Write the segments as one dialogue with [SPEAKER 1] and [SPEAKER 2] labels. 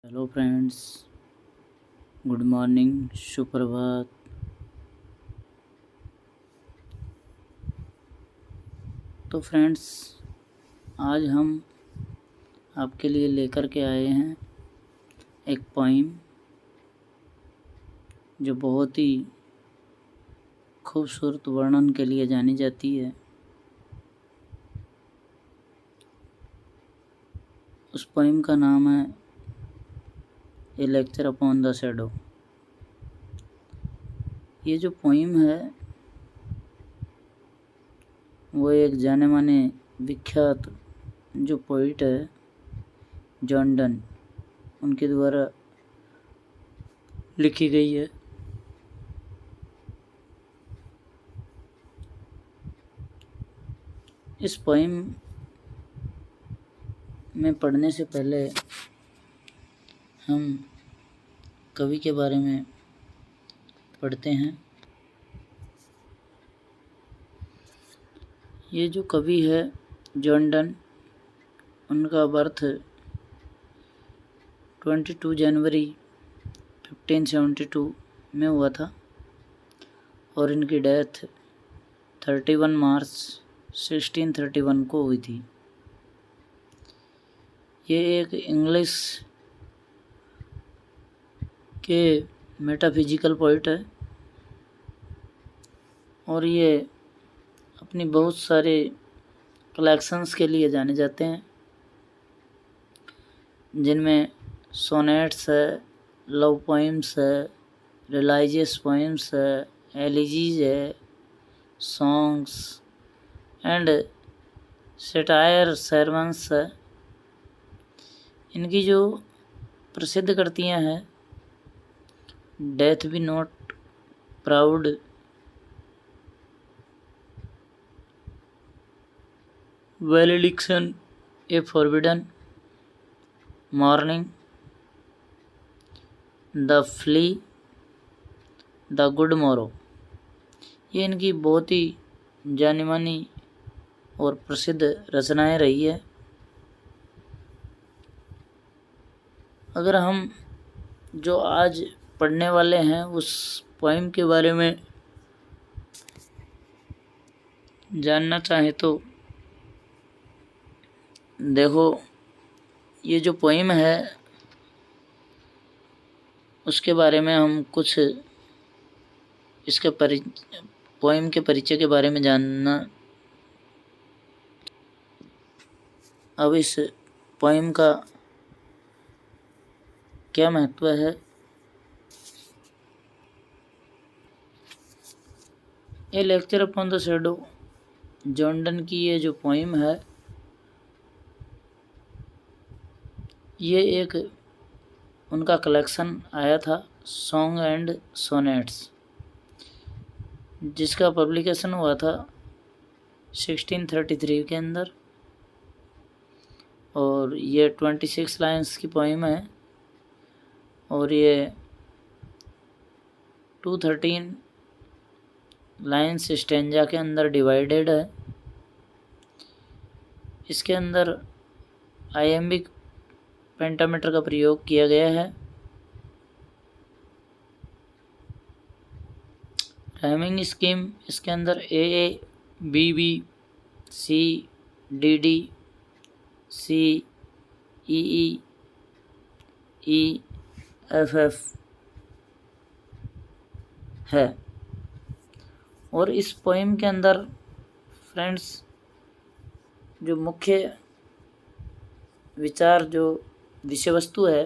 [SPEAKER 1] Hello friends, good morning, सुप्रभात। तो friends, आज हम आपके लिए लेकर के आए हैं एक पोइम जो बहुत ही खूबसूरत वर्णन के लिए जानी जाती है। उस पोइम का नाम है a lecture upon the shadow. ये जो पोइम है वो एक जाने माने विख्यात जो पोइट है जॉन डन, उनके द्वारा लिखी गई है। इस पोइम में पढ़ने से पहले हम कवि के बारे में पढ़ते हैं। ये जो कवि है जॉन डन, उनका बर्थ 22 जनवरी 1572 में हुआ था और इनकी डेथ 31 मार्च 1631 को हुई थी। ये एक इंग्लिश के मेटाफिजिकल पोइट है और ये अपनी बहुत सारे कलेक्शंस के लिए जाने जाते हैं, जिनमें सोनेट्स है, लव पोइम्स है, रिलीजियस पोइम्स है, एलिजीज है, सॉन्ग्स एंड सेटायर sermons है। इनकी जो प्रसिद्ध कृतियाँ हैं death B not proud, वैलेडिक्शन A forbidden, morning, the flea, the good मोरो, ये इनकी बहुत ही जानी मानी और प्रसिद्ध रचनाएं रही है। अगर हम जो आज पढ़ने वाले हैं उस पोइम के बारे में जानना चाहें तो देखो, ये जो पोइम है उसके बारे में हम कुछ इसके पोइम के परिचय के बारे में जानना। अब इस पोइम का क्या महत्व है। A lecture upon the shadow, John Donne की ये जो पोइम है ये एक उनका कलेक्शन आया था सॉन्ग एंड सोनेट्स, जिसका पब्लिकेशन हुआ था 1633 के अंदर और ये 26 लाइन्स की पोइम है और ये 213 लाइन्स स्टेंजा के अंदर डिवाइडेड है। इसके अंदर आइएम्बिक पेंटामीटर का प्रयोग किया गया है। राइमिंग स्कीम इसके अंदर A B B, C D D, C E E F F है। और इस पोइम के अंदर फ्रेंड्स जो मुख्य विचार, जो विषय वस्तु है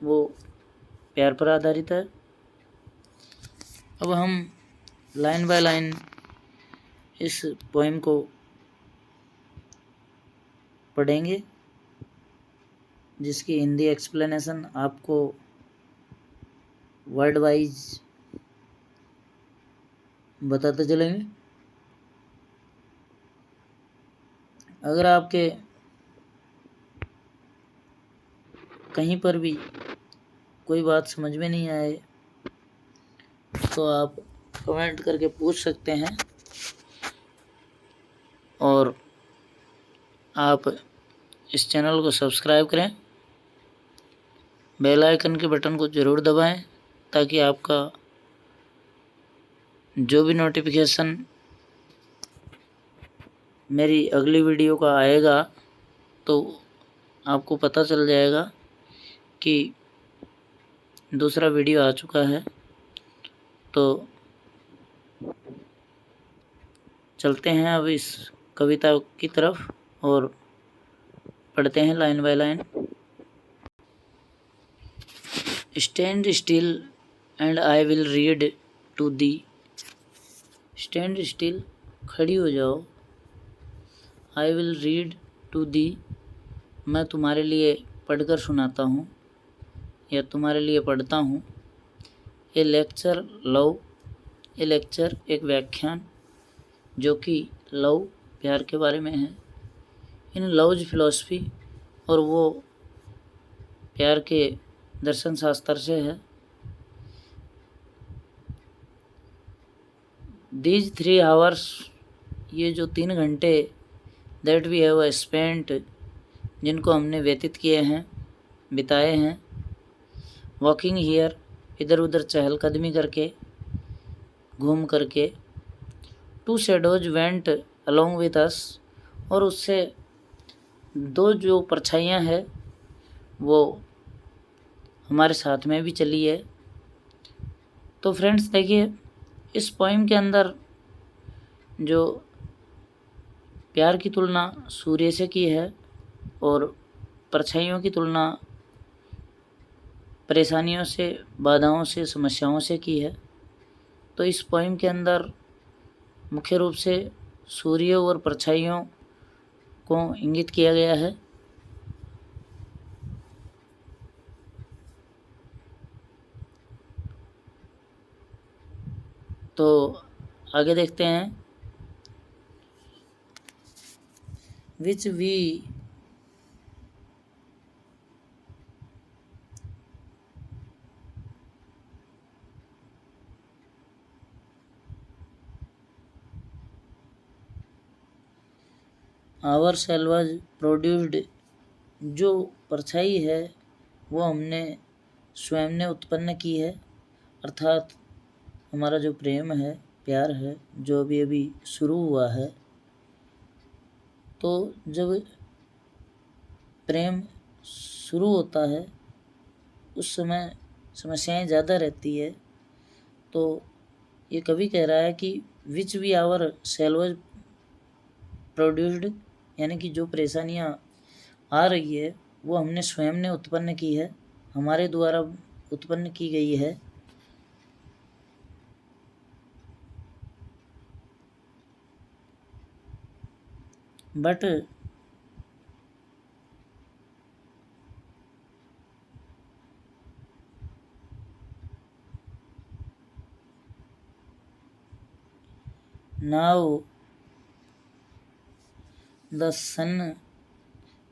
[SPEAKER 1] वो प्यार पर आधारित है। अब हम लाइन बाय लाइन इस पोइम को पढ़ेंगे, जिसकी हिंदी एक्सप्लेनेशन आपको वर्ड वाइज बताते चलेंगे। अगर आपके कहीं पर भी कोई बात समझ में नहीं आए तो आप कमेंट करके पूछ सकते हैं और आप इस चैनल को सब्सक्राइब करें बेल आइकन के बटन को ज़रूर दबाएं ताकि आपका जो भी नोटिफिकेशन मेरी अगली वीडियो का आएगा तो आपको पता चल जाएगा कि दूसरा वीडियो आ चुका है। तो चलते हैं अब इस कविता की तरफ और पढ़ते हैं line by line. Stand still and I will read to thee. Stand still, खड़ी हो जाओ। I will read to thee, मैं तुम्हारे लिए पढ़कर सुनाता हूँ या तुम्हारे लिए पढ़ता हूँ। ए लेक्चर लव, ए लेक्चर एक व्याख्यान जो कि लव प्यार के बारे में है। इन लव्स फिलॉसफी, और वो प्यार के दर्शन शास्त्र से है। दीज 3 hours, ये जो 3 घंटे दैट वी हैव स्पेंट, जिनको हमने व्यतीत किए हैं, बिताए हैं। वॉकिंग हियर, इधर उधर चहलकदमी करके, घूम करके। 2 shadows went along with us, और उससे 2 जो परछाइयाँ हैं वो हमारे साथ में भी चली है। तो फ्रेंड्स देखिए, इस पोइम के अंदर जो प्यार की तुलना सूर्य से की है और परछाइयों की तुलना परेशानियों से, बाधाओं से, समस्याओं से की है। तो इस पोइम के अंदर मुख्य रूप से सूर्य और परछाइयों को इंगित किया गया है। तो आगे देखते हैं। Which we our self was produced, जो परछाई है वो हमने स्वयं ने उत्पन्न की है। अर्थात हमारा जो प्रेम है, प्यार है, जो अभी अभी शुरू हुआ है। तो जब प्रेम शुरू होता है उस समय समस्याएं ज़्यादा रहती है। तो ये कवि कह रहा है कि which we our self was produced, यानी कि जो परेशानियाँ आ रही है वो हमने स्वयं ने उत्पन्न की है, हमारे द्वारा उत्पन्न की गई है। But now the sun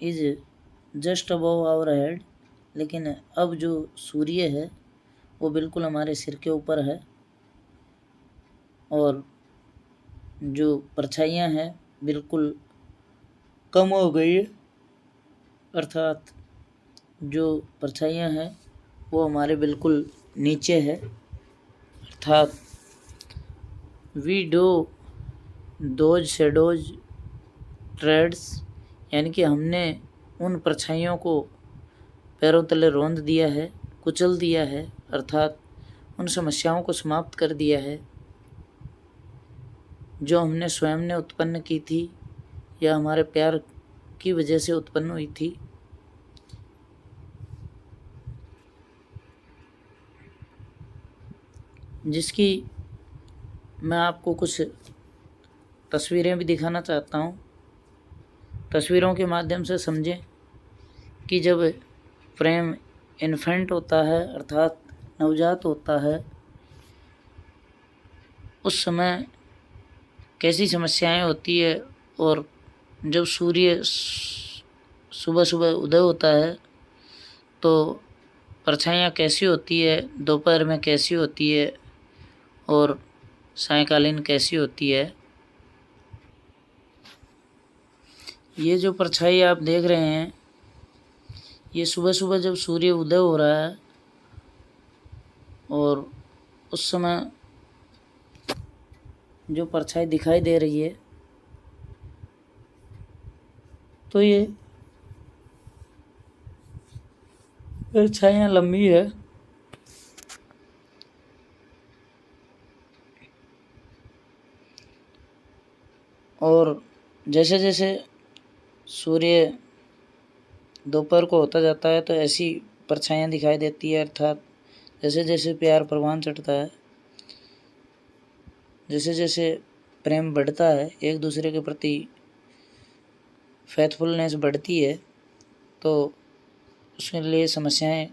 [SPEAKER 1] is just above our head, लेकिन अब जो सूर्य है वो बिल्कुल हमारे सिर के ऊपर है, और जो परछाइयाँ हैं बिल्कुल कम हो गई है। अर्थात जो परछाइयाँ हैं वो हमारे बिल्कुल नीचे है। अर्थात we do those shadows treads, यानी कि हमने उन परछाइयों को पैरों तले रौंद दिया है, कुचल दिया है। अर्थात उन समस्याओं को समाप्त कर दिया है जो हमने स्वयं ने उत्पन्न की थी या हमारे प्यार की वजह से उत्पन्न हुई थी। जिसकी मैं आपको कुछ तस्वीरें भी दिखाना चाहता हूँ। तस्वीरों के माध्यम से समझें कि जब प्रेम इन्फेंट होता है, अर्थात नवजात होता है, उस समय कैसी समस्याएं होती है। और जब सूर्य सुबह सुबह उदय होता है तो परछाइयाँ कैसी होती है, दोपहर में कैसी होती है और सायंकालीन कैसी होती है। ये जो परछाई आप देख रहे हैं ये सुबह सुबह जब सूर्य उदय हो रहा है और उस समय जो परछाई दिखाई दे रही है, तो ये परछाइयाँ लंबी है और जैसे जैसे सूर्य दोपहर को होता जाता है तो ऐसी परछाइयाँ दिखाई देती है। अर्थात जैसे जैसे प्यार परवान चढ़ता है, जैसे जैसे प्रेम बढ़ता है, एक दूसरे के प्रति फेथफुलनेस बढ़ती है, तो उसके लिए समस्याएं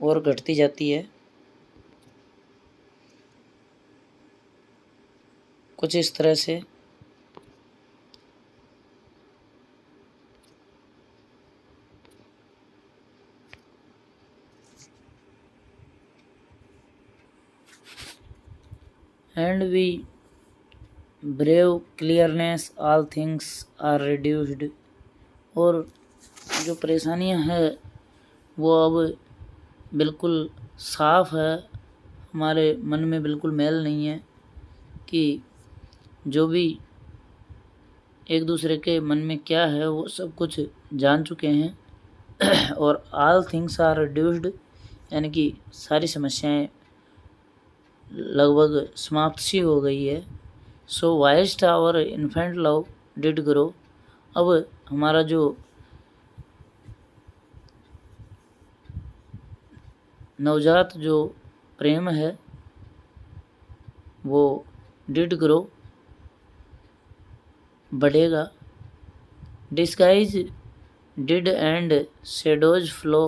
[SPEAKER 1] और घटती जाती है। कुछ इस तरह से and we brave clearness all things are reduced। और जो परेशानियां है वो अब बिल्कुल साफ है, हमारे मन में बिल्कुल मैल नहीं है कि जो भी एक दूसरे के मन में क्या है वो सब कुछ जान चुके हैं और all things are reduced यानी कि सारी समस्याएं लगभग समाप्त सी हो गई है। So whilst our infant love did grow. अब हमारा जो नवजात जो प्रेम है वो डिड ग्रो बढ़ेगा। Disguises did and shadows flow.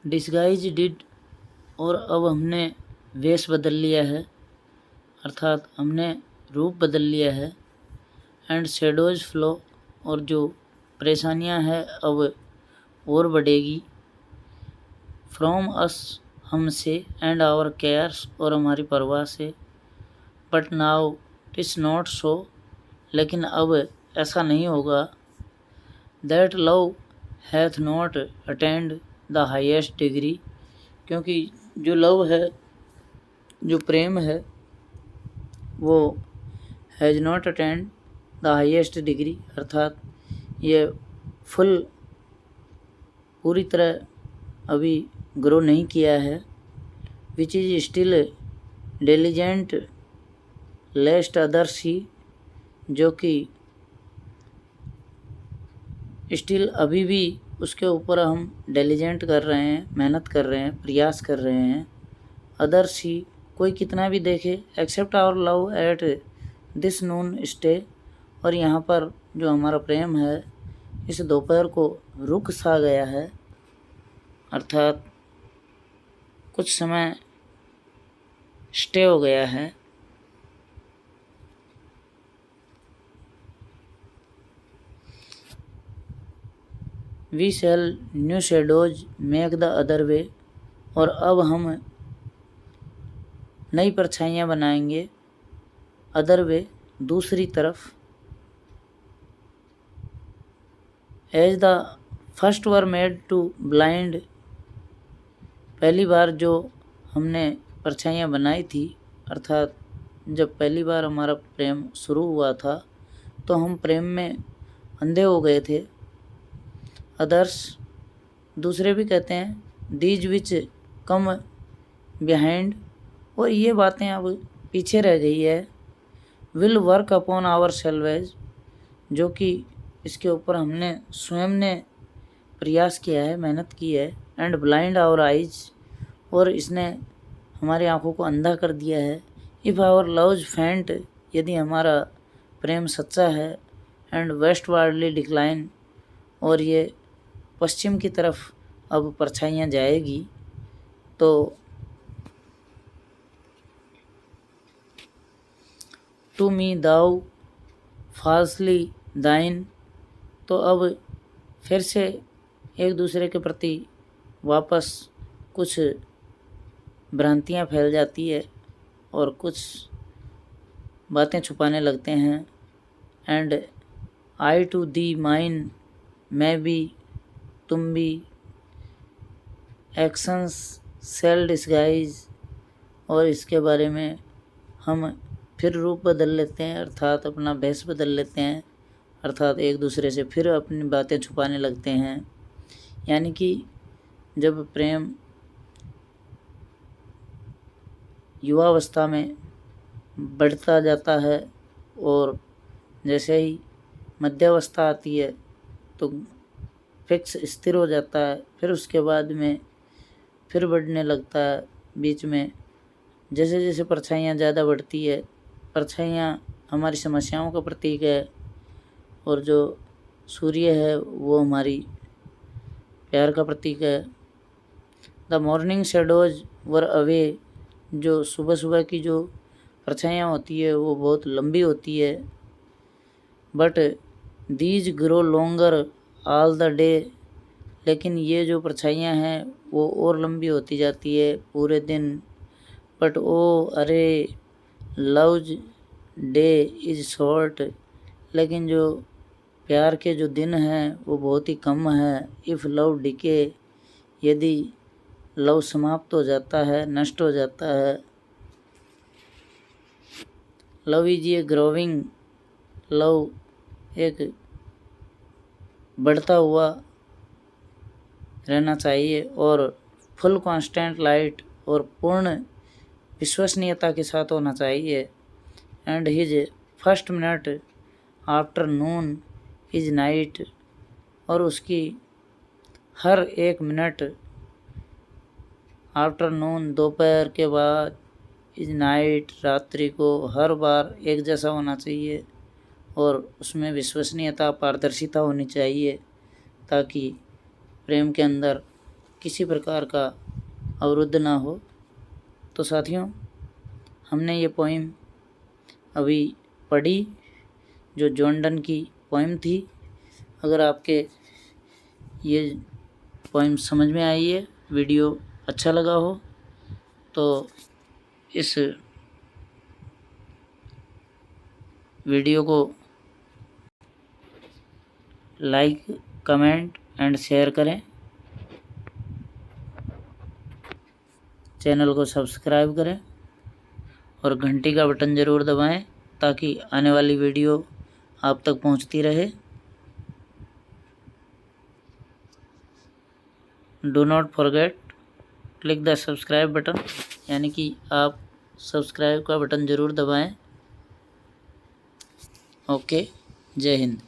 [SPEAKER 1] Disguises did और अब हमने वेश बदल लिया है, अर्थात हमने रूप बदल लिया है। एंड शेडोज फ्लो और जो परेशानियां हैं अब और बढ़ेगी। फ्रॉम अस हमसे एंड आवर केयर्स और हमारी परवाह से। But now it is not so लेकिन अब ऐसा नहीं होगा। That love hath not attained the highest degree क्योंकि जो लव है, जो प्रेम है, वो has not attained the highest degree अर्थात ये पूरी तरह अभी ग्रो नहीं किया है। Which is still diligent lest others ही, जो कि स्टिल अभी भी उसके ऊपर हम डिलिजेंट कर रहे हैं, मेहनत कर रहे हैं, प्रयास कर रहे हैं। अदर्स ही कोई कितना भी देखे except our love at this noon stay. और यहाँ पर जो हमारा प्रेम है इस दोपहर को रुक सा गया है, अर्थात कुछ समय स्टे हो गया है। We shall new shadows make the other way. और अब हम नई परछाइयाँ बनाएंगे अदर वे, दूसरी तरफ। As the first were made to blind. पहली बार जो हमने परछाइयाँ बनाई थी, अर्थात जब पहली बार हमारा प्रेम शुरू हुआ था तो हम प्रेम में अंधे हो गए थे। अदर्स दूसरे भी कहते हैं। दीज विच कम बिहाइंड और ये बातें अब पीछे रह गई है। Will work upon our selves जो कि इसके ऊपर हमने स्वयं ने प्रयास किया है, मेहनत की है। एंड ब्लाइंड आवर आइज और इसने हमारी आंखों को अंधा कर दिया है। इफ़ आवर लव्स फेंट यदि हमारा प्रेम सच्चा है। एंड वेस्ट वार्डली डिक्लाइन और ये पश्चिम की तरफ अब परछाइयाँ जाएगी। तो टू मी दाउ फाल्सली दाइन, तो अब फिर से एक दूसरे के प्रति वापस कुछ भ्रांतियाँ फैल जाती है और कुछ बातें छुपाने लगते हैं। And I to thee mine, मैं भी तुम भी, एक्शंस सेल डिस्गाइज, और इसके बारे में हम फिर रूप बदल लेते हैं, अर्थात अपना भेष बदल लेते हैं, अर्थात एक दूसरे से फिर अपनी बातें छुपाने लगते हैं। यानी कि जब प्रेम युवावस्था में बढ़ता जाता है और जैसे ही मध्यावस्था आती है तो फिक्स स्थिर हो जाता है, फिर उसके बाद में फिर बढ़ने लगता है। बीच में जैसे जैसे परछाइयाँ ज़्यादा बढ़ती है, परछाइयाँ हमारी समस्याओं का प्रतीक है, और जो सूर्य है वो हमारी प्यार का प्रतीक है। The morning shadows were away, जो सुबह सुबह की जो परछाइयाँ होती है वो बहुत लंबी होती है। But these grow longer all the day, लेकिन ये जो परछाइयाँ हैं वो और लंबी होती जाती है पूरे दिन। बट ओ अरे लव्स डे इज़ शॉर्ट, लेकिन जो प्यार के जो दिन हैं वो बहुत ही कम है। इफ़ लव डिके, यदि लव समाप्त हो जाता है, नष्ट हो जाता है। Love is a growing, love एक बढ़ता हुआ रहना चाहिए और फुल कांस्टेंट लाइट और पूर्ण विश्वसनीयता के साथ होना चाहिए। And his first minute after Noon is night, और उसकी हर एक मिनट आफ्टर नून दोपहर के बाद, इज नाइट रात्रि को हर बार एक जैसा होना चाहिए और उसमें विश्वसनीयता पारदर्शिता होनी चाहिए ताकि प्रेम के अंदर किसी प्रकार का अवरुद्ध ना हो। तो साथियों, हमने ये पोइम अभी पढ़ी जो जॉन डन की पोइम थी। अगर आपके ये पोइम समझ में आई है, वीडियो अच्छा लगा हो, तो इस वीडियो को लाइक, कमेंट एंड शेयर करें। चैनल को सब्सक्राइब करें और घंटी का बटन ज़रूर दबाएं ताकि आने वाली वीडियो आप तक पहुंचती रहे। Do not forget click the subscribe button, यानी कि आप सब्सक्राइब का बटन ज़रूर दबाएं। ओके, जय हिंद।